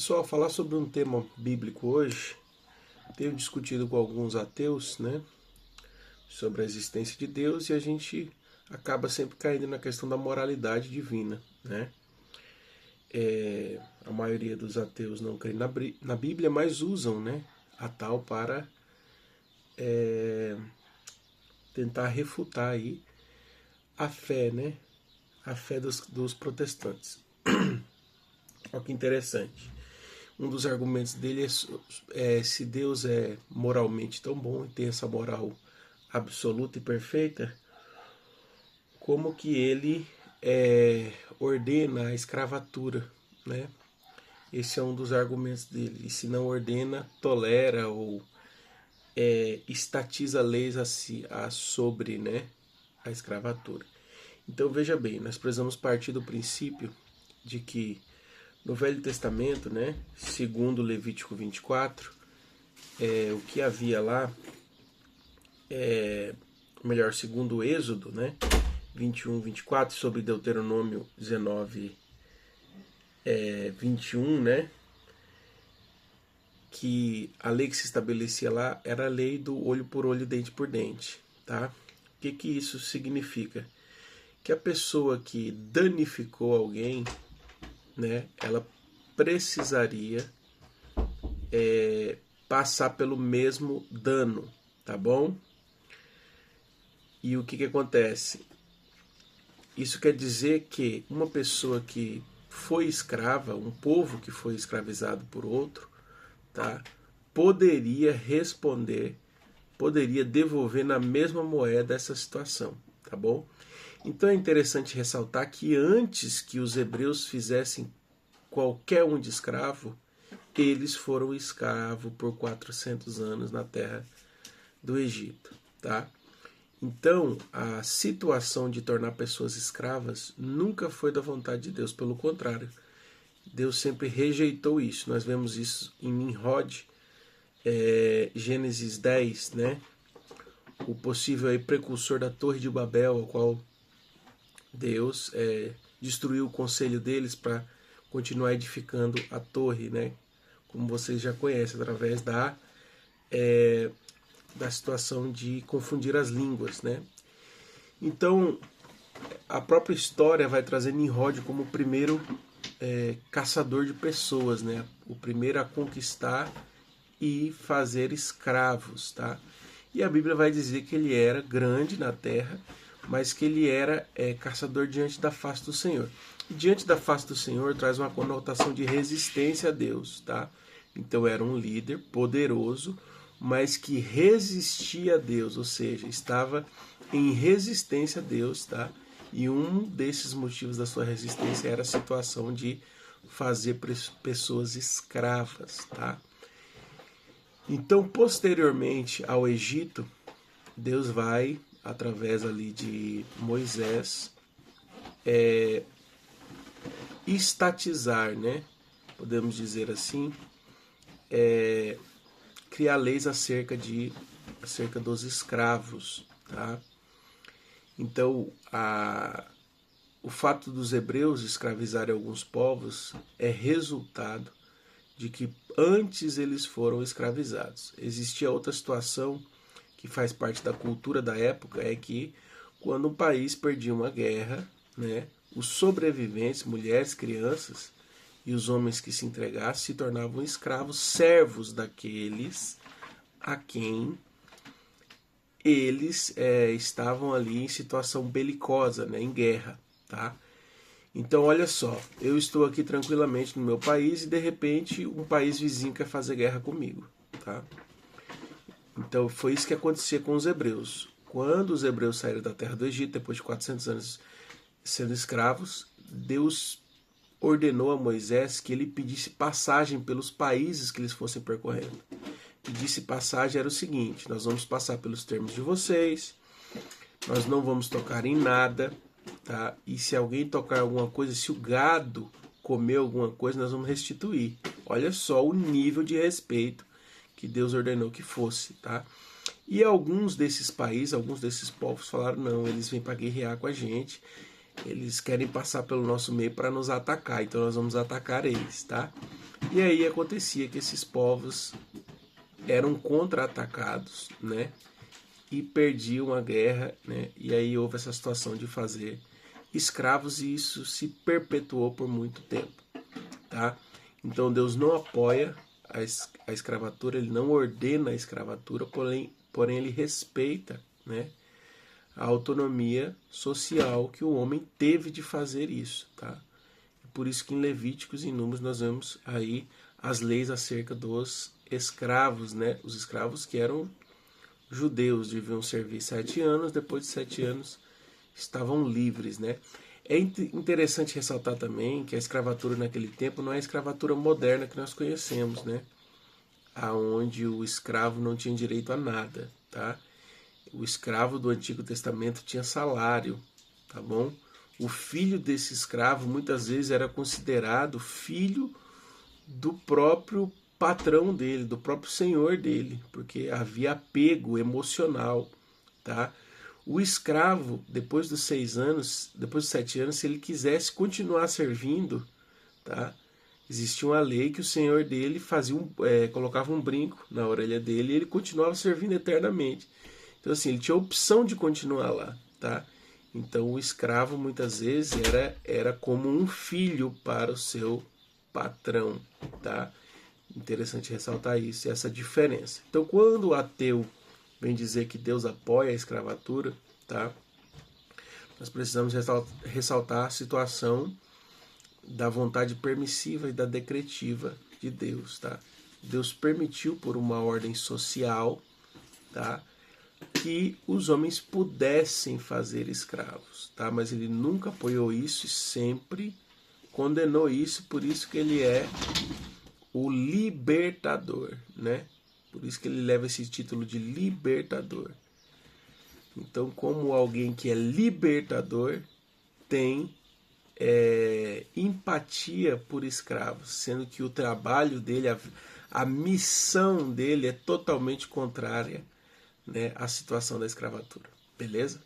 Pessoal, falar sobre um tema bíblico hoje, tenho discutido com alguns ateus, né, sobre a existência de Deus e a gente acaba sempre caindo na questão da moralidade divina, né? A maioria dos ateus não crê na Bíblia, mas usam, né, a tal para tentar refutar aí a fé, né, a fé dos protestantes. Olha que interessante. Um dos argumentos dele é se Deus é moralmente tão bom e tem essa moral absoluta e perfeita, como que ele ordena a escravatura, né? Esse é um dos argumentos dele. E se não ordena, tolera ou estatiza leis sobre, né, a escravatura. Então veja bem, nós precisamos partir do princípio de que no Velho Testamento, né, segundo Levítico 24, o que havia lá, melhor, segundo o Êxodo, né, 21, 24, sobre Deuteronômio 19, 21, né, que a lei que se estabelecia lá era a lei do olho por olho, dente por dente, tá? O que isso significa? Que a pessoa que danificou alguém, né, ela precisaria passar pelo mesmo dano, tá bom? E o que acontece? Isso quer dizer que uma pessoa que foi escrava, um povo que foi escravizado por outro, tá, poderia responder, poderia devolver na mesma moeda essa situação, tá bom? Então é interessante ressaltar que antes que os hebreus fizessem qualquer um de escravo, eles foram escravos por 400 anos na terra do Egito, tá? Então, a situação de tornar pessoas escravas nunca foi da vontade de Deus, pelo contrário. Deus sempre rejeitou isso. Nós vemos isso em Nimrod, Gênesis 10, né? O possível aí precursor da Torre de Babel, ao qual Deus destruiu o conselho deles para continuar edificando a torre, né? Como vocês já conhecem, através da situação de confundir as línguas, né? Então, a própria história vai trazer Nimrod como o primeiro caçador de pessoas, né? O primeiro a conquistar e fazer escravos, tá? E a Bíblia vai dizer que ele era grande na terra, mas que ele era caçador diante da face do Senhor. E diante da face do Senhor traz uma conotação de resistência a Deus, tá? Então era um líder poderoso, mas que resistia a Deus, ou seja, estava em resistência a Deus, tá? E um desses motivos da sua resistência era a situação de fazer pessoas escravas, tá? Então, posteriormente ao Egito, Deus vai, através ali de Moisés, estatizar, né? Podemos dizer assim, criar leis acerca dos escravos, tá? Então, o fato dos hebreus escravizarem alguns povos é resultado de que antes eles foram escravizados. Existia outra situação que faz parte da cultura da época, é que quando um país perdia uma guerra, né, os sobreviventes, mulheres, crianças e os homens que se entregassem se tornavam escravos, servos daqueles a quem eles estavam ali em situação belicosa, né, em guerra, tá? Então, olha só, eu estou aqui tranquilamente no meu país e de repente um país vizinho quer fazer guerra comigo, tá? Então, foi isso que acontecia com os hebreus. Quando os hebreus saíram da terra do Egito, depois de 400 anos sendo escravos, Deus ordenou a Moisés que ele pedisse passagem pelos países que eles fossem percorrendo. Pedisse passagem era o seguinte: nós vamos passar pelos termos de vocês, nós não vamos tocar em nada, tá? E se alguém tocar alguma coisa, se o gado comer alguma coisa, nós vamos restituir. Olha só o nível de respeito que Deus ordenou que fosse, tá? E alguns desses países, alguns desses povos falaram: não, eles vêm para guerrear com a gente, eles querem passar pelo nosso meio para nos atacar, então nós vamos atacar eles, tá? E aí acontecia que esses povos eram contra-atacados, né? E perdiam a guerra, né? E aí houve essa situação de fazer escravos e isso se perpetuou por muito tempo, tá? Então Deus não apoia a escravatura, ele não ordena a escravatura, porém ele respeita, né, a autonomia social que o homem teve de fazer isso, tá? Por isso que em Levíticos e em Números nós vemos aí as leis acerca dos escravos, né? Os escravos que eram judeus deviam servir 7 anos, depois de 7 anos estavam livres, né? É interessante ressaltar também que a escravatura naquele tempo não é a escravatura moderna que nós conhecemos, né? Aonde o escravo não tinha direito a nada, tá? O escravo do Antigo Testamento tinha salário, tá bom? O filho desse escravo muitas vezes era considerado filho do próprio patrão dele, do próprio senhor dele, porque havia apego emocional, tá? O escravo, depois dos 6 anos, depois dos 7 anos, se ele quisesse continuar servindo, tá? Existia uma lei que o senhor dele colocava um brinco na orelha dele e ele continuava servindo eternamente. Então assim, ele tinha a opção de continuar lá, tá? Então o escravo muitas vezes era como um filho para o seu patrão, tá? Interessante ressaltar isso, essa diferença. Então quando o ateu vem dizer que Deus apoia a escravatura, tá? Nós precisamos ressaltar a situação da vontade permissiva e da decretiva de Deus, tá? Deus permitiu por uma ordem social, tá, que os homens pudessem fazer escravos, tá? Mas ele nunca apoiou isso e sempre condenou isso, por isso que ele é o libertador, né? Por isso que ele leva esse título de libertador. Então, como alguém que é libertador, tem empatia por escravos, sendo que o trabalho dele, a missão dele é totalmente contrária, né, à situação da escravatura. Beleza?